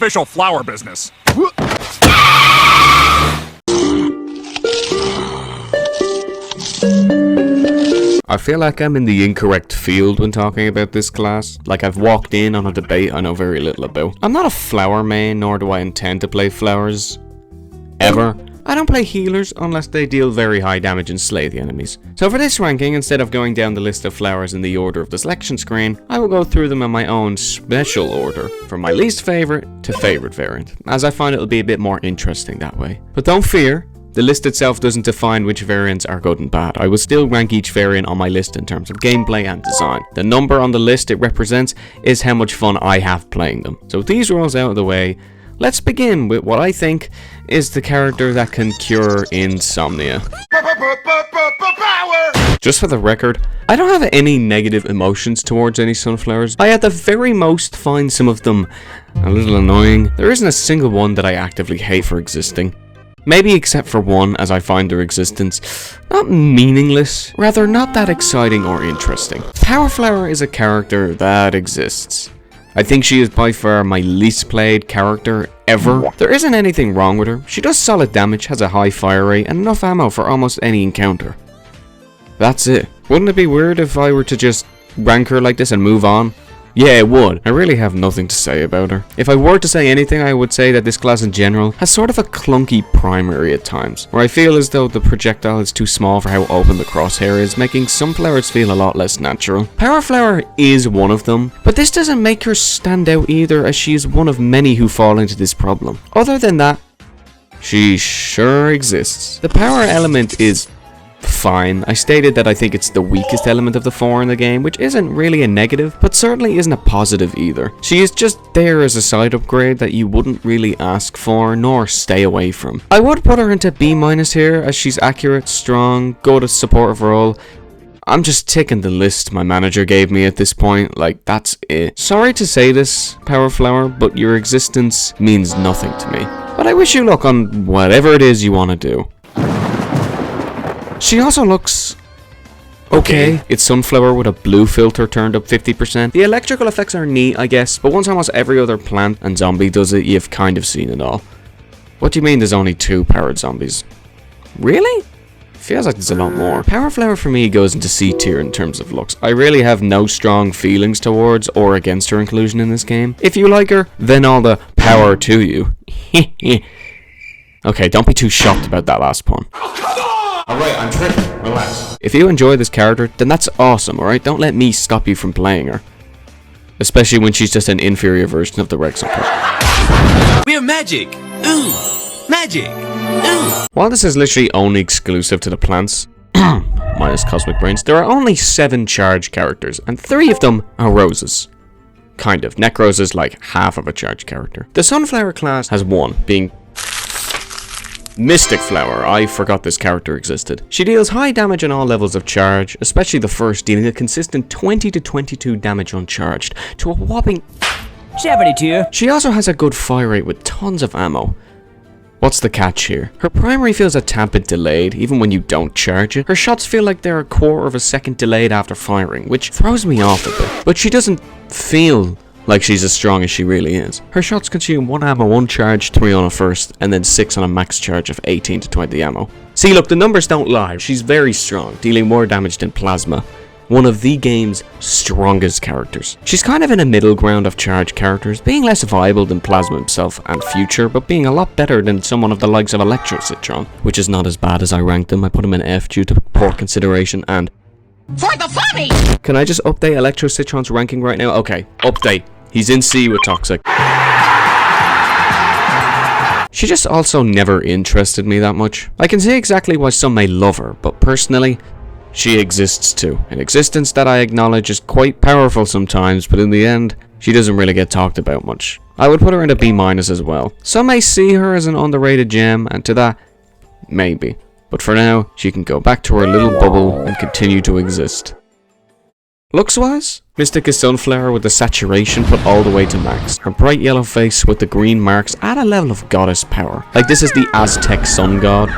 official flower business. I feel like I'm in the incorrect field when talking about this class. Like I've walked in on a debate I know very little about. I'm not a flower main, nor do I intend to play flowers. Ever. I don't play healers unless they deal very high damage and slay the enemies. So for this ranking, instead of going down the list of flowers in the order of the selection screen, I will go through them in my own special order, from my least favorite to favorite variant, as I find it'll be a bit more interesting that way. But don't fear, the list itself doesn't define which variants are good and bad. I will still rank each variant on my list in terms of gameplay and design. The number on the list it represents is how much fun I have playing them. So with these rules out of the way, let's begin with what I think is the character that can cure insomnia. Just for the record, I don't have any negative emotions towards any sunflowers. I at the very most find some of them a little annoying. There isn't a single one that I actively hate for existing. Maybe except for one, as I find their existence not meaningless, rather not that exciting or interesting. Power Flower is a character that exists. I think she is by far my least played character ever. There isn't anything wrong with her. She does solid damage, has a high fire rate, and enough ammo for almost any encounter. That's it. Wouldn't it be weird if I were to just rank her like this and move on? Yeah, it would. I really have nothing to say about her. If I were to say anything, I would say that this class in general has sort of a clunky primary at times, where I feel as though the projectile is too small for how open the crosshair is, making some flowers feel a lot less natural. Power Flower is one of them, but this doesn't make her stand out either, as she is one of many who fall into this problem. Other than that, she sure exists. The power element is fine. I stated that I think it's the weakest element of the four in the game, which isn't really a negative, but certainly isn't a positive either. She is just there as a side upgrade that you wouldn't really ask for, nor stay away from. I would put her into B- here, as she's accurate, strong, good, supportive role. I'm just ticking the list my manager gave me at this point, like that's it. Sorry to say this, Power Flower, but your existence means nothing to me. But I wish you luck on whatever it is you want to do. She also looks okay. It's Sunflower with a blue filter turned up 50%. The electrical effects are neat, I guess, but once almost every other plant and zombie does it, you've kind of seen it all. What do you mean there's only 2 powered zombies? Really? Feels like there's a lot more. Power Flower for me goes into C tier in terms of looks. I really have no strong feelings towards or against her inclusion in this game. If you like her, then all the power to you. Okay, don't be too shocked about that last pun. Alright, I'm tripping. Relax. If you enjoy this character, then that's awesome, alright? Don't let me stop you from playing her. Especially when she's just an inferior version of the Rexel character. We're magic! Ooh! Magic! Ooh! While this is literally only exclusive to the plants, minus Cosmic Brains, there are only 7 charge characters, and 3 of them are roses. Kind of. Necros is like half of a charge character. The Sunflower class has 1, being Mystic Flower. I forgot this character existed. She deals high damage on all levels of charge, especially the first, dealing a consistent 20 to 22 damage uncharged, to a whopping 72. She also has a good fire rate with tons of ammo. What's the catch here? Her primary feels a tad bit delayed, even when you don't charge it. Her shots feel like they're a quarter of a second delayed after firing, which throws me off a bit. But she doesn't feel like she's as strong as she really is. Her shots consume 1 ammo uncharged, 3 on a first, and then 6 on a max charge of 18 to 20 ammo. See, look, the numbers don't lie. She's very strong, dealing more damage than Plasma, one of the game's strongest characters. She's kind of in a middle ground of charge characters, being less viable than Plasma himself and Future, but being a lot better than someone of the likes of Electro Citron, which is not as bad as I ranked them. I put him in F due to poor consideration and For the funny! Can I just update Electro Citron's ranking right now? Okay, update. He's in C with Toxic. She just also never interested me that much. I can see exactly why some may love her, but personally, she exists too. An existence that I acknowledge is quite powerful sometimes, but in the end, she doesn't really get talked about much. I would put her in a B- as well. Some may see her as an underrated gem, and to that, maybe. But for now, she can go back to her little bubble and continue to exist. Looks-wise, Mystic is Sunflower with the saturation put all the way to max. Her bright yellow face with the green marks add a level of goddess power. Like this is the Aztec sun god,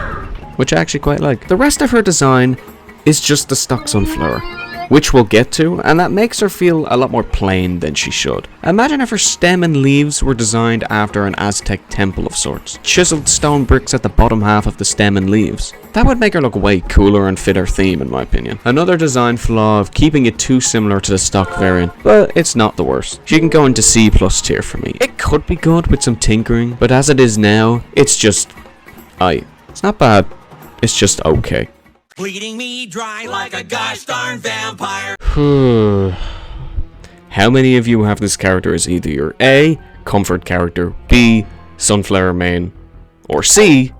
which I actually quite like. The rest of her design is just the stock Sunflower. which we'll get to, and that makes her feel a lot more plain than she should. Imagine if her stem and leaves were designed after an Aztec temple of sorts. Chiseled stone bricks at the bottom half of the stem and leaves. That would make her look way cooler and fit her theme, in my opinion. Another design flaw of keeping it too similar to the stock variant, but it's not the worst. She can go into C+ tier for me. It could be good with some tinkering, but as it is now, it's just... It's not bad, it's just okay. Bleeding me dry like a gosh darn vampire. How many of you have this character as either your A, comfort character, B, sunflower main, or C,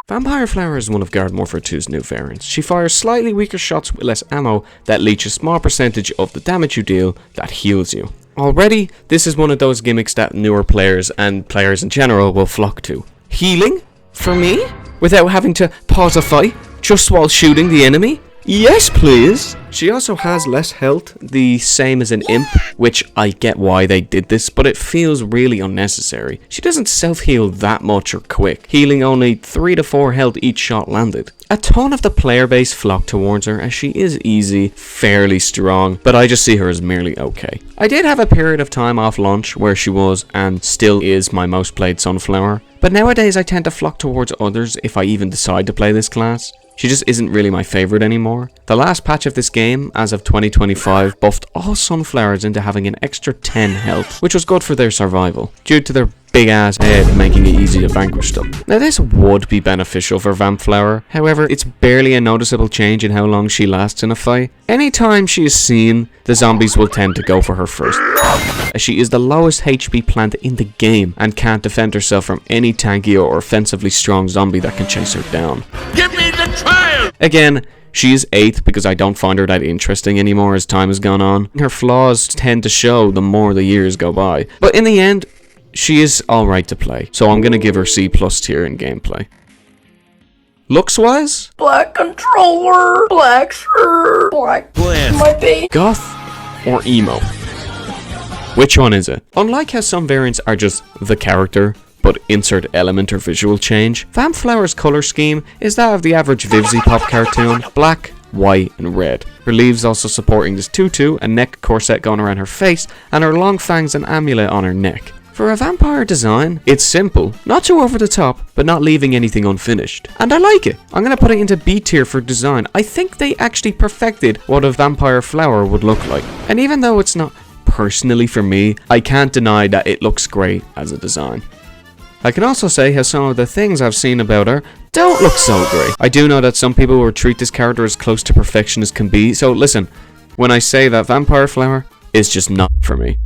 Vampire Flower is one of Garden Warfare 2's new variants. She fires slightly weaker shots with less ammo that leech a small percentage of the damage you deal that heals you. Already, this is one of those gimmicks that newer players and players in general will flock to. Healing? For me? Without having to pause a fight just while shooting the enemy? Yes, please! She also has less health, the same as an imp, which I get why they did this, but it feels really unnecessary. She doesn't self-heal that much or quick, healing only 3 to 4 health each shot landed. A ton of the player base flock towards her as she is easy, fairly strong, but I just see her as merely okay. I did have a period of time off launch where she was, and still is, my most played Sunflower, but nowadays I tend to flock towards others if I even decide to play this class. She just isn't really my favourite anymore. The last patch of this game, as of 2025, buffed all Sunflowers into having an extra 10 health, which was good for their survival, due to their big ass head making it easy to vanquish them. Now this would be beneficial for Vampflower, however it's barely a noticeable change in how long she lasts in a fight. Anytime she is seen, the zombies will tend to go for her first, as she is the lowest HP plant in the game and can't defend herself from any tanky or offensively strong zombie that can chase her down. Give me the trial! Again, she is 8th because I don't find her that interesting anymore as time has gone on. Her flaws tend to show the more the years go by, but in the end, she is alright to play, so I'm gonna give her C+ tier in gameplay. Looks wise? Black controller, black shirt, black Blend. my face. Goth or emo? Which one is it? Unlike how some variants are just the character, but insert element or visual change, Vampflower's colour scheme is that of the average Vivzy Pop cartoon, black, white and red. Her leaves also supporting this tutu, a neck corset going around her face, and her long fangs and amulet on her neck. For a vampire design, it's simple, not too over the top, but not leaving anything unfinished. And I like it. I'm gonna put it into B tier for design. I think they actually perfected what a vampire flower would look like. And even though it's not personally for me, I can't deny that it looks great as a design. I can also say how some of the things I've seen about her don't look so great. I do know that some people will treat this character as close to perfection as can be, so listen, when I say that Vampire Flower is just not for me.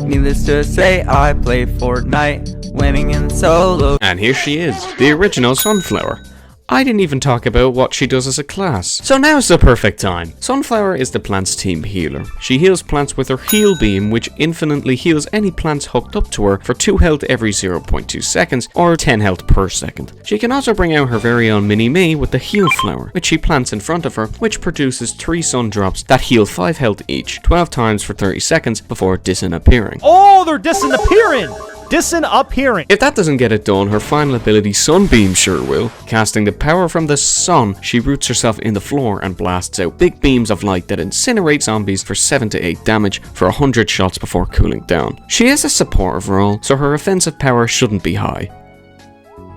Needless to say, I play Fortnite, winning in solo. And here she is, the original Sunflower. I didn't even talk about what she does as a class. So now's the perfect time. Sunflower is the plant's team healer. She heals plants with her heal beam, which infinitely heals any plants hooked up to her for 2 health every 0.2 seconds, or 10 health per second. She can also bring out her very own mini-me with the heal flower, which she plants in front of her, which produces 3 sun drops that heal 5 health each, 12 times for 30 seconds before disappearing. Oh, they're disappearing! Disappearing. If that doesn't get it done, her final ability Sunbeam sure will. Casting the power from the sun, she roots herself in the floor and blasts out big beams of light that incinerate zombies for 7 to 8 damage for 100 shots before cooling down. She is a supportive role, so her offensive power shouldn't be high.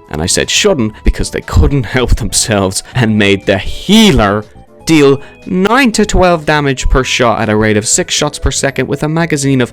And I said shouldn't because they couldn't help themselves and made the healer deal 9 to 12 damage per shot at a rate of 6 shots per second with a magazine of,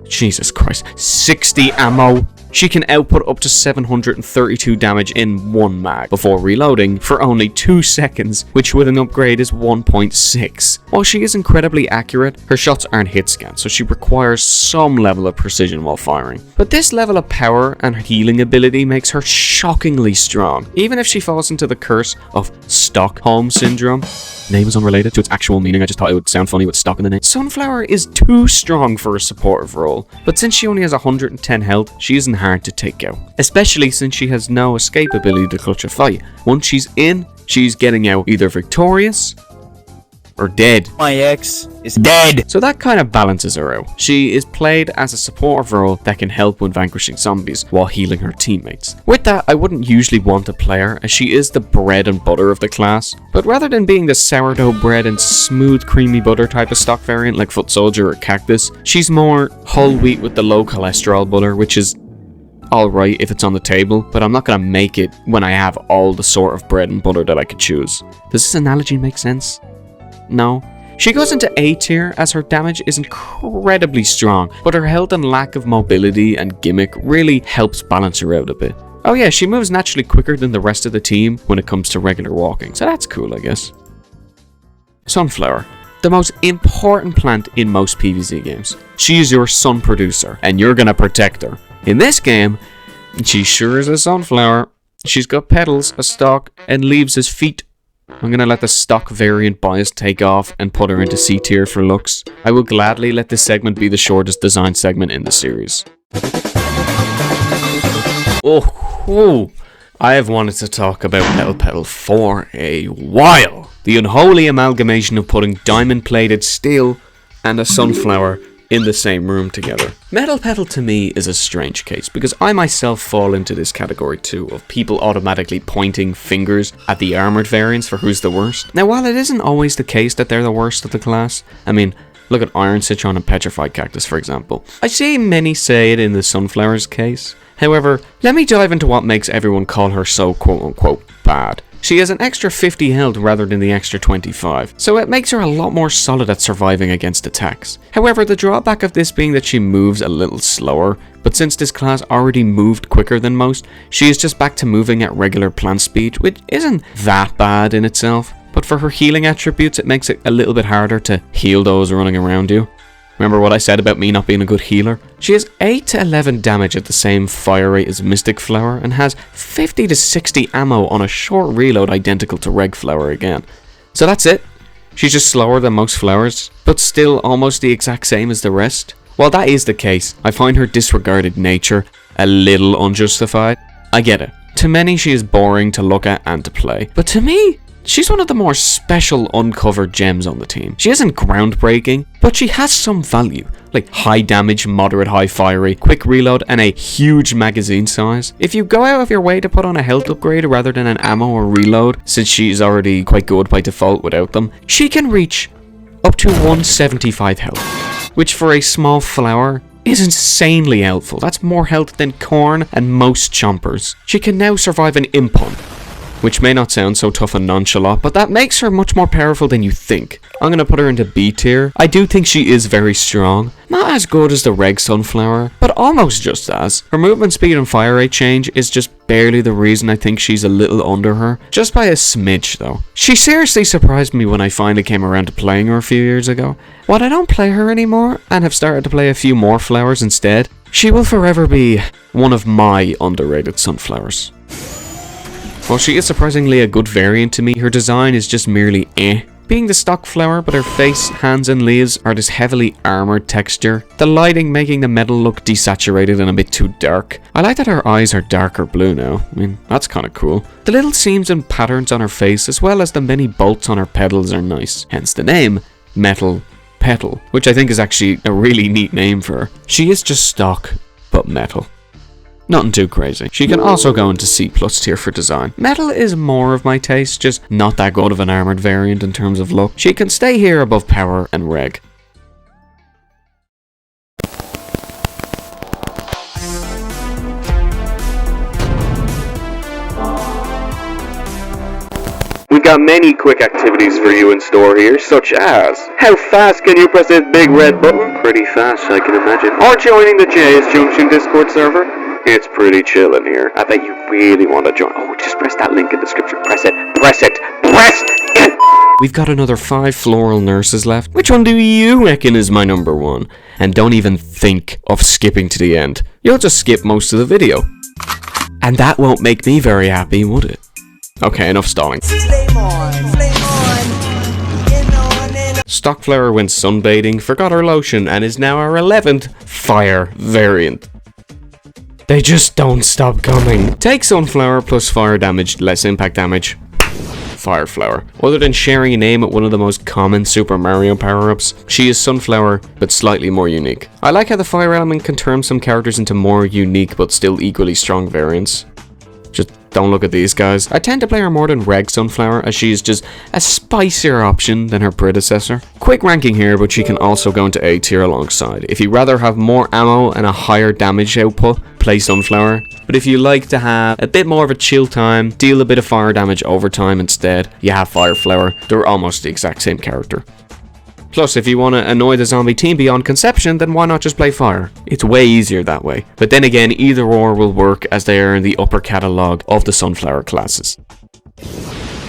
Jesus Christ, 60 ammo. She can output up to 732 damage in 1 mag before reloading for only 2 seconds, which with an upgrade is 1.6. While she is incredibly accurate, her shots aren't hit scans, so she requires some level of precision while firing. But this level of power and healing ability makes her shockingly strong, even if she falls into the curse of Stockholm Syndrome. Name is unrelated to its actual meaning, I just thought it would sound funny with stock in the name. Sunflower is too strong for a supportive role, but since she only has 110 health, she isn't hard to take out. Especially since she has no escape ability to clutch a fight. Once she's in, she's getting out either victorious or dead. My ex is dead. So that kind of balances her out. She is played as a supportive role that can help when vanquishing zombies while healing her teammates. With that, I wouldn't usually want to play her, as she is the bread and butter of the class. But rather than being the sourdough bread and smooth creamy butter type of stock variant like Foot Soldier or Cactus, she's more whole wheat with the low cholesterol butter, which is alright if it's on the table, but I'm not gonna make it when I have all the sort of bread and butter that I could choose. Does this analogy make sense? No. She goes into A tier as her damage is incredibly strong, but her health and lack of mobility and gimmick really helps balance her out a bit. Oh yeah, she moves naturally quicker than the rest of the team when it comes to regular walking, so that's cool, I guess. Sunflower. The most important plant in most PvZ games. She is your sun producer, and you're gonna protect her. In this game, she sure is a sunflower. She's got petals, a stalk, and leaves as feet. I'm gonna let the stock variant bias take off and put her into C tier for looks. I will gladly let this segment be the shortest design segment in the series. Oh, I have wanted to talk about Metal Petal for a while. The unholy amalgamation of putting diamond-plated steel and a sunflower in the same room together. Metal Petal to me is a strange case, because I myself fall into this category too, of people automatically pointing fingers at the armoured variants for who's the worst. Now while it isn't always the case that they're the worst of the class, I mean, look at Iron Citron and Petrified Cactus for example. I see many say it in the Sunflower's case. However, let me dive into what makes everyone call her so quote-unquote bad. She has an extra 50 health rather than the extra 25, so it makes her a lot more solid at surviving against attacks. However, the drawback of this being that she moves a little slower, but since this class already moved quicker than most, she is just back to moving at regular plant speed, which isn't that bad in itself. But for her healing attributes, it makes it a little bit harder to heal those running around you. Remember what I said about me not being a good healer? She has 8 to 11 damage at the same fire rate as Mystic Flower and has 50 to 60 ammo on a short reload identical to Reg Flower again. So that's it. She's just slower than most flowers, but still almost the exact same as the rest. While that is the case, I find her disregarded nature a little unjustified. I get it. To many she is boring to look at and to play, but to me, she's one of the more special uncovered gems on the team. She isn't groundbreaking, but she has some value, like high damage, moderate high fire rate, quick reload, and a huge magazine size. If you go out of your way to put on a health upgrade rather than an ammo or reload, since she's already quite good by default without them, she can reach up to 175 health, which for a small flower is insanely helpful. That's more health than corn and most chompers. She can now survive an impun, which may not sound so tough and nonchalant, but that makes her much more powerful than you think. I'm gonna put her into B tier. I do think she is very strong. Not as good as the Reg Sunflower, but almost just as. Her movement speed and fire rate change is just barely the reason I think she's a little under her. Just by a smidge though. She seriously surprised me when I finally came around to playing her a few years ago. While I don't play her anymore, and have started to play a few more flowers instead, she will forever be one of my underrated sunflowers. While she is surprisingly a good variant to me, her design is just merely eh. Being the stock flower, but her face, hands and leaves are this heavily armoured texture, the lighting making the metal look desaturated and a bit too dark. I like that her eyes are darker blue now. I mean, that's kinda cool. The little seams and patterns on her face, as well as the many bolts on her petals are nice. Hence the name, Metal Petal, which I think is actually a really neat name for her. She is just stock, but metal. Nothing too crazy. She can also go into C+ tier for design. Metal is more of my taste, just not that good of an armoured variant in terms of look. She can stay here above Power and Reg. We got many quick activities for you in store here, such as how fast can you press this big red button? Pretty fast, I can imagine. Or joining the JS Junction Discord server. It's pretty chill in here. I bet you really want to join. Oh, just press that link in the description. Press it. Press it. Press it! We've got another 5 floral nurses left. Which one do you reckon is my number one? And don't even think of skipping to the end. You'll just skip most of the video. And that won't make me very happy, would it? Okay, enough stalling. Stockflower went sunbathing, forgot her lotion, and is now our 11th fire variant. They just don't stop coming. Take Sunflower plus fire damage, less impact damage. Fire Flower. Other than sharing a name with one of the most common Super Mario power-ups, she is Sunflower, but slightly more unique. I like how the fire element can turn some characters into more unique but still equally strong variants. Just don't look at these guys. I tend to play her more than Reg Sunflower, as she is just a spicier option than her predecessor. Quick ranking here, but she can also go into A tier alongside. If you rather have more ammo and a higher damage output, play Sunflower. But if you like to have a bit more of a chill time, deal a bit of fire damage over time instead, you have Fire Flower. They're almost the exact same character. Plus, if you want to annoy the zombie team beyond conception, then why not just play Fire? It's way easier that way. But then again, either or will work, as they are in the upper catalogue of the Sunflower classes.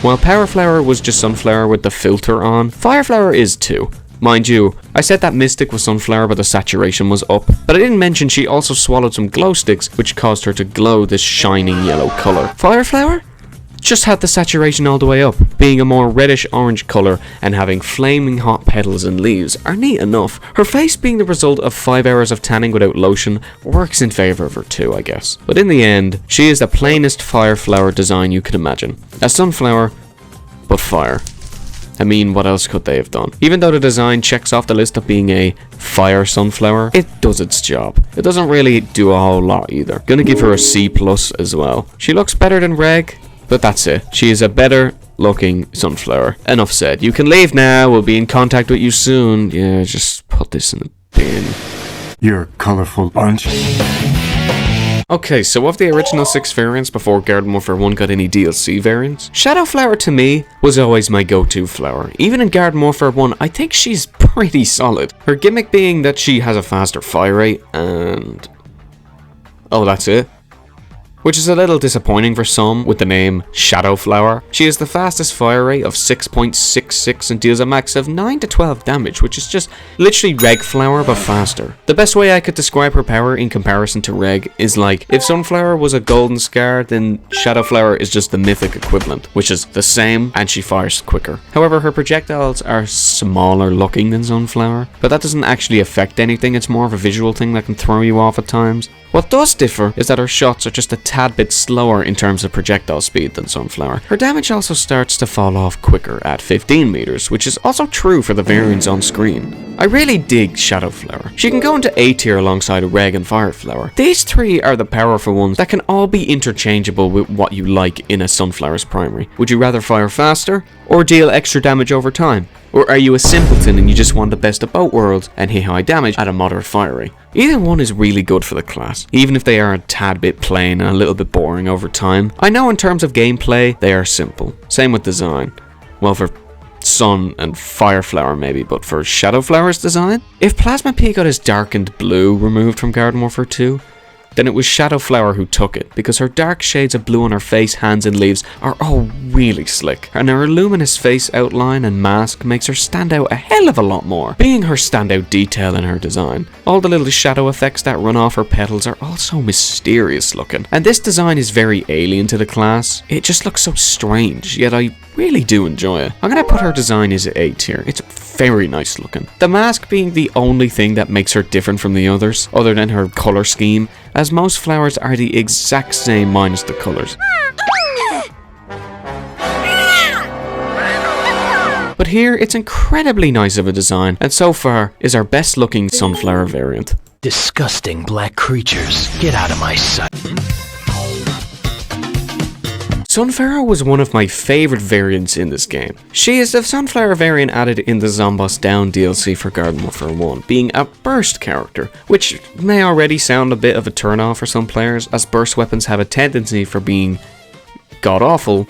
While Power Flower was just Sunflower with the filter on, Fire Flower is too. Mind you, I said that Mystic was Sunflower but the saturation was up, but I didn't mention she also swallowed some glow sticks, which caused her to glow this shining yellow colour. Fire Flower just had the saturation all the way up, being a more reddish orange colour and having flaming hot petals and leaves are neat enough. Her face being the result of 5 hours of tanning without lotion works in favour of her too, I guess. But in the end, she is the plainest Fire Flower design you could imagine. A Sunflower, but fire. I mean, what else could they have done? Even though the design checks off the list of being a fire sunflower, it does its job. It doesn't really do a whole lot either. Gonna give her a C+ as well. She looks better than Reg, but that's it. She is a better looking sunflower. Enough said. You can leave now. We'll be in contact with you soon. Yeah, just put this in the bin. You're a colorful bunch. Okay, so of the original 6 variants before Garden Warfare 1 got any DLC variants, Shadow Flower to me was always my go-to flower. Even in Garden Warfare 1, I think she's pretty solid. Her gimmick being that she has a faster fire rate and... oh, that's it. Which is a little disappointing for some with the name Shadow Flower. She has the fastest fire rate of 6.66 and deals a max of 9 to 12 damage, which is just literally Reg Flower but faster. The best way I could describe her power in comparison to Reg is like, if Sunflower was a golden scar, then Shadow Flower is just the mythic equivalent, which is the same and she fires quicker. However, her projectiles are smaller looking than Sunflower, but that doesn't actually affect anything. It's more of a visual thing that can throw you off at times. What does differ is that her shots are just a tad bit slower in terms of projectile speed than Sunflower. Her damage also starts to fall off quicker at 15 meters, which is also true for the variants on screen. I really dig Shadow Flower. She can go into A tier alongside Reg and Fire Flower. These 3 are the powerful ones that can all be interchangeable with what you like in a Sunflower's primary. Would you rather fire faster or deal extra damage over time? Or are you a simpleton and you just want the best of both worlds and hit high damage at a moderate fire rate? Either one is really good for the class, even if they are a tad bit plain and a little bit boring over time. I know in terms of gameplay, they are simple. Same with design. Well, for Sun and Fire Flower maybe, but for Shadow Flower's design? If Plasma P got his darkened blue removed from Garden Warfare 2, then it was Shadow Flower who took it, because her dark shades of blue on her face, hands and leaves are all really slick, and her luminous face outline and mask makes her stand out a hell of a lot more, being her standout detail in her design. All the little shadow effects that run off her petals are also mysterious looking, and this design is very alien to the class. It just looks so strange, yet I really do enjoy it. I'm gonna put her design as A tier. It's very nice looking. The mask being the only thing that makes her different from the others, other than her colour scheme, as most flowers are the exact same minus the colours. But here, it's incredibly nice of a design, and so far is our best looking Sunflower variant. Disgusting black creatures, get out of my sight. Sunflower was one of my favourite variants in this game. She is the Sunflower variant added in the Zomboss Down DLC for Garden Warfare 1, being a burst character, which may already sound a bit of a turn-off for some players, as burst weapons have a tendency for being god-awful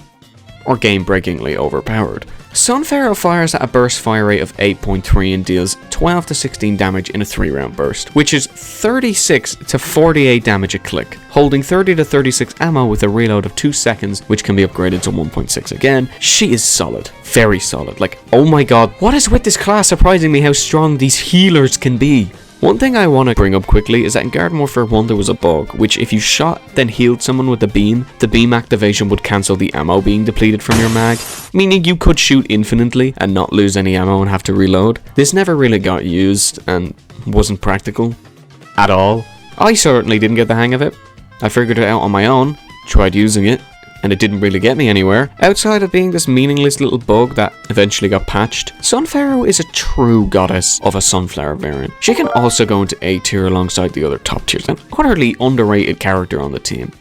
or game-breakingly overpowered. Sunflower fires at a burst fire rate of 8.3 and deals 12 to 16 damage in a 3-round burst, which is 36 to 48 damage a click, holding 30 to 36 ammo with a reload of 2 seconds, which can be upgraded to 1.6 again. She is solid. Very solid. Like, oh my god, what is with this class surprising me how strong these healers can be? One thing I want to bring up quickly is that in Garden Warfare 1 there was a bug, which if you shot then healed someone with the beam activation would cancel the ammo being depleted from your mag, meaning you could shoot infinitely and not lose any ammo and have to reload. This never really got used and wasn't practical at all. I certainly didn't get the hang of it. I figured it out on my own, tried using it, and it didn't really get me anywhere. Outside of being this meaningless little bug that eventually got patched, Sun Pharaoh is a true goddess of a sunflower variant. She can also go into A tier alongside the other top tiers, an utterly underrated character on the team.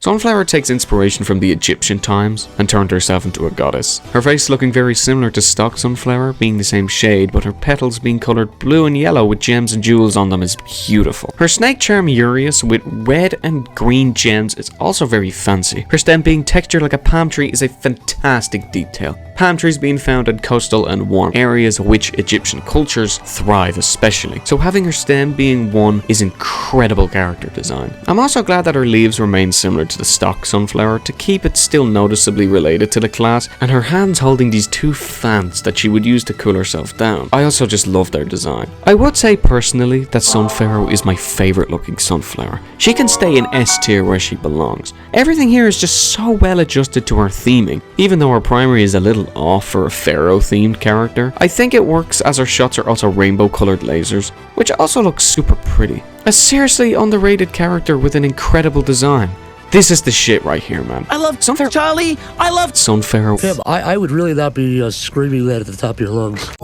Sunflower takes inspiration from the Egyptian times and turned herself into a goddess. Her face looking very similar to stock sunflower, being the same shade, but her petals being coloured blue and yellow with gems and jewels on them is beautiful. Her snake charm Urius with red and green gems is also very fancy. Her stem being textured like a palm tree is a fantastic detail. Palm trees being found in coastal and warm areas which Egyptian cultures thrive especially. So having her stem being one is incredible character design. I'm also glad that her leaves remain similar to the stock sunflower to keep it still noticeably related to the class, and her hands holding these two fans that she would use to cool herself down. I also just love their design. I would say personally that Sun Pharaoh is my favourite looking sunflower. She can stay in S tier where she belongs. Everything here is just so well adjusted to her theming. Even though her primary is a little off for a pharaoh themed character, I think it works as her shots are also rainbow coloured lasers, which also looks super pretty. A seriously underrated character with an incredible design. This is the shit right here, man. I love Sun Pharaoh. Charlie. I love Sun Pharaoh. Tim, I would really not be screaming that at the top of your lungs.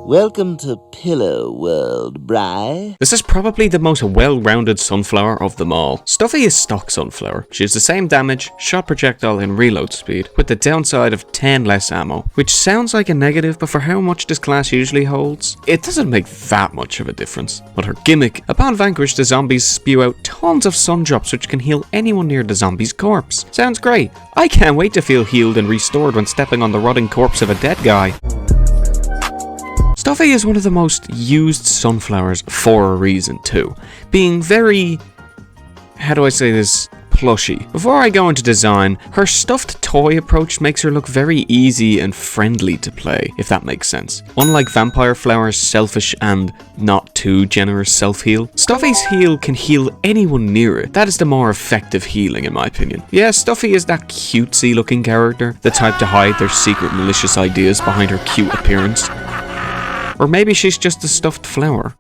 Welcome to Pillow World, Bri. This is probably the most well-rounded sunflower of them all. Stuffy is stock sunflower. She has the same damage, shot projectile and reload speed, with the downside of 10 less ammo, which sounds like a negative, but for how much this class usually holds, it doesn't make that much of a difference. But her gimmick, upon vanquish, the zombies spew out tons of sun drops which can heal anyone near the zombie's corpse. Sounds great. I can't wait to feel healed and restored when stepping on the rotting corpse of a dead guy. Stuffy is one of the most used sunflowers for a reason too, being very, how do I say this, plushy. Before I go into design, her stuffed toy approach makes her look very easy and friendly to play, if that makes sense. Unlike Vampire Flower's selfish and not too generous self-heal, Stuffy's heal can heal anyone near it. That is the more effective healing in my opinion. Yeah, Stuffy is that cutesy looking character, the type to hide their secret malicious ideas behind her cute appearance. Or maybe she's just a stuffed flower.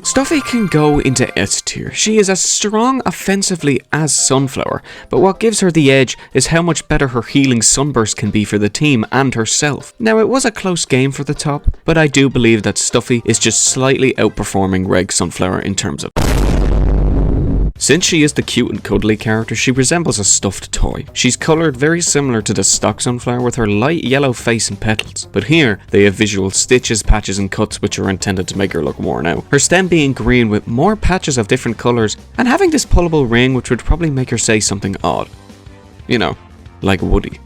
Stuffy can go into S tier. She is as strong offensively as Sunflower, but what gives her the edge is how much better her healing sunburst can be for the team and herself. Now it was a close game for the top, but I do believe that Stuffy is just slightly outperforming Reg Sunflower in terms of... Since she is the cute and cuddly character, she resembles a stuffed toy. She's coloured very similar to the stock sunflower with her light yellow face and petals, but here they have visual stitches, patches and cuts which are intended to make her look worn out. Her stem being green with more patches of different colours and having this pullable ring which would probably make her say something odd. You know, like Woody.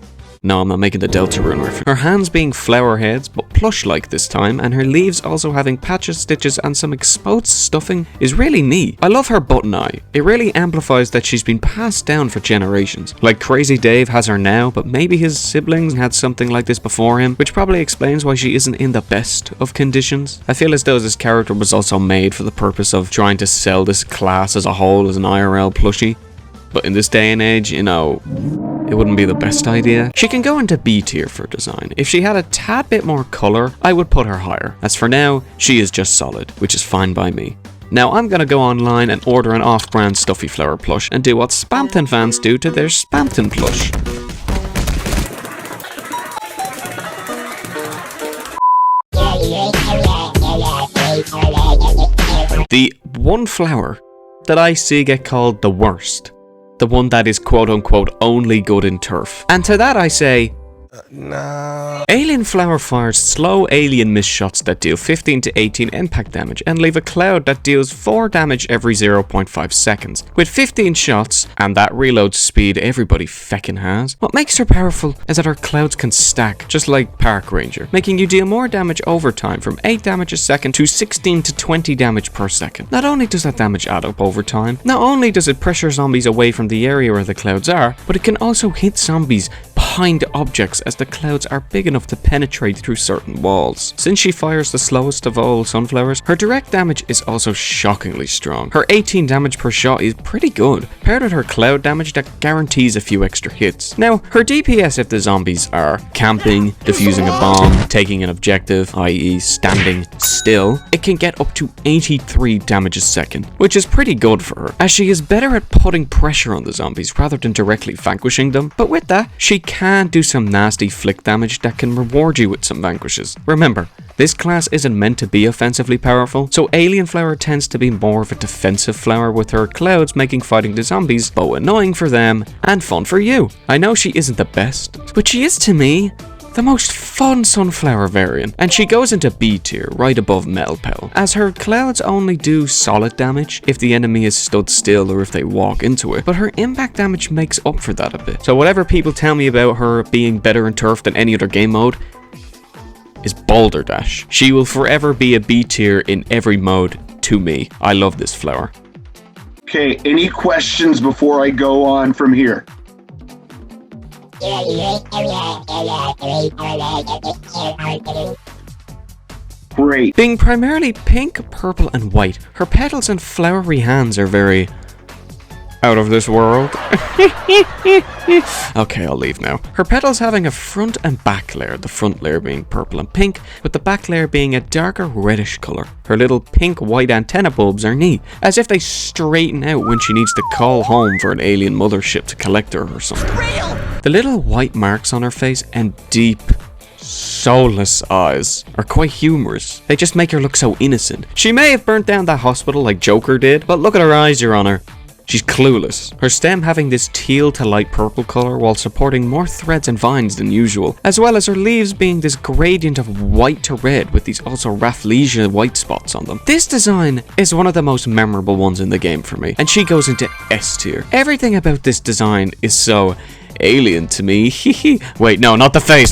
No, I'm not making the Deltarune reference. Her hands being flower heads, but plush-like this time, and her leaves also having patches, stitches, and some exposed stuffing is really neat. I love her button eye. It really amplifies that she's been passed down for generations. Like Crazy Dave has her now, but maybe his siblings had something like this before him, which probably explains why she isn't in the best of conditions. I feel as though this character was also made for the purpose of trying to sell this class as a whole as an IRL plushie. But in this day and age, you know, it wouldn't be the best idea. She can go into B tier for design. If she had a tad bit more colour, I would put her higher. As for now, she is just solid, which is fine by me. Now I'm gonna go online and order an off-brand Stuffy Flower plush and do what Spamton fans do to their Spamton plush. The one flower that I see get called the worst. The one that is quote-unquote only good in turf. And to that I say, no. Alien Flower fires slow alien mist shots that deal 15 to 18 impact damage and leave a cloud that deals 4 damage every 0.5 seconds. With 15 shots and that reload speed everybody feckin' has, what makes her powerful is that her clouds can stack, just like Park Ranger, making you deal more damage over time from 8 damage a second to 16 to 20 damage per second. Not only does that damage add up over time, not only does it pressure zombies away from the area where the clouds are, but it can also hit zombies behind objects as the clouds are big enough to penetrate through certain walls. Since she fires the slowest of all sunflowers, her direct damage is also shockingly strong. Her 18 damage per shot is pretty good, paired with her cloud damage that guarantees a few extra hits. Now, her DPS if the zombies are camping, defusing a bomb, taking an objective, i.e. standing still, it can get up to 83 damage a second, which is pretty good for her, as she is better at putting pressure on the zombies rather than directly vanquishing them. But with that, she can do some nasty flick damage that can reward you with some vanquishes. Remember, this class isn't meant to be offensively powerful, so Alien Flower tends to be more of a defensive flower, with her clouds making fighting the zombies both annoying for them and fun for you. I know she isn't the best, but she is to me the most fun sunflower variant, and she goes into B tier right above Metal Petal, as her clouds only do solid damage if the enemy is stood still or if they walk into it, but her impact damage makes up for that a bit. So whatever people tell me about her being better in turf than any other game mode is balderdash. She will forever be a B tier in every mode to me. I love this flower. Okay, any questions before I go on from here? Great. Being primarily pink, purple and white, her petals and flowery hands are very out of this world. Okay, I'll leave now. Her petals having a front and back layer, the front layer being purple and pink, with the back layer being a darker reddish colour. Her little pink white antenna bulbs are neat, as if they straighten out when she needs to call home for an alien mothership to collect her or something. The little white marks on her face and deep, soulless eyes are quite humorous. They just make her look so innocent. She may have burnt down that hospital like Joker did, but look at her eyes, Your Honor. She's clueless. Her stem having this teal to light purple colour while supporting more threads and vines than usual, as well as her leaves being this gradient of white to red with these also Rafflesia white spots on them. This design is one of the most memorable ones in the game for me, and she goes into S tier. Everything about this design is so alien to me. Wait, no, not the face.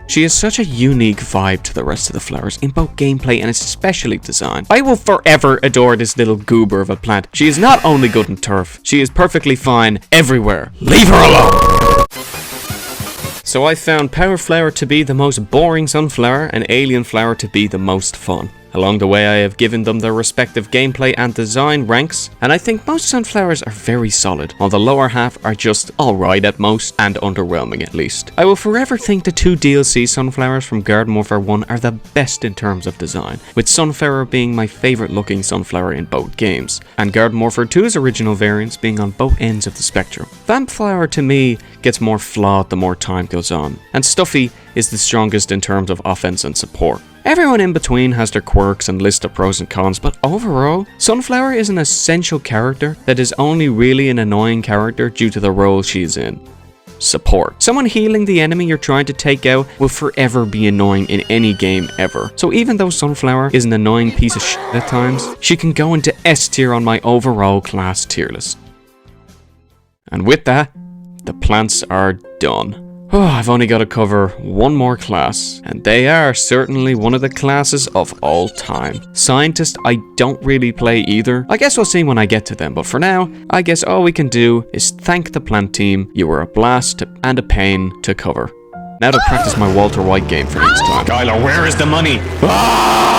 She has such a unique vibe to the rest of the flowers in both gameplay and especially design. I will forever adore this little goober of a plant. She is not only good in turf, she is perfectly fine everywhere. Leave her alone! So I found Power Flower to be the most boring sunflower and Alien Flower to be the most fun. Along the way I have given them their respective gameplay and design ranks, and I think most sunflowers are very solid, while the lower half are just alright at most, and underwhelming at least. I will forever think the two DLC sunflowers from Garden Warfare 1 are the best in terms of design, with Sunflower being my favourite looking sunflower in both games, and Garden Warfare 2's original variants being on both ends of the spectrum. Vamp Flower to me gets more flawed the more time goes on, and Stuffy is the strongest in terms of offense and support. Everyone in between has their quirks and list of pros and cons, but overall, Sunflower is an essential character that is only really an annoying character due to the role she's in. Support. Someone healing the enemy you're trying to take out will forever be annoying in any game ever. So even though Sunflower is an annoying piece of shit at times, she can go into S tier on my overall class tier list. And with that, the plants are done. Oh, I've only got to cover one more class, and they are certainly one of the classes of all time. Scientist, I don't really play either. I guess we'll see when I get to them, but for now, I guess all we can do is thank the plant team. You were a blast and a pain to cover. Now to practice my Walter White game for next time. Kyler, where is the money? Ah!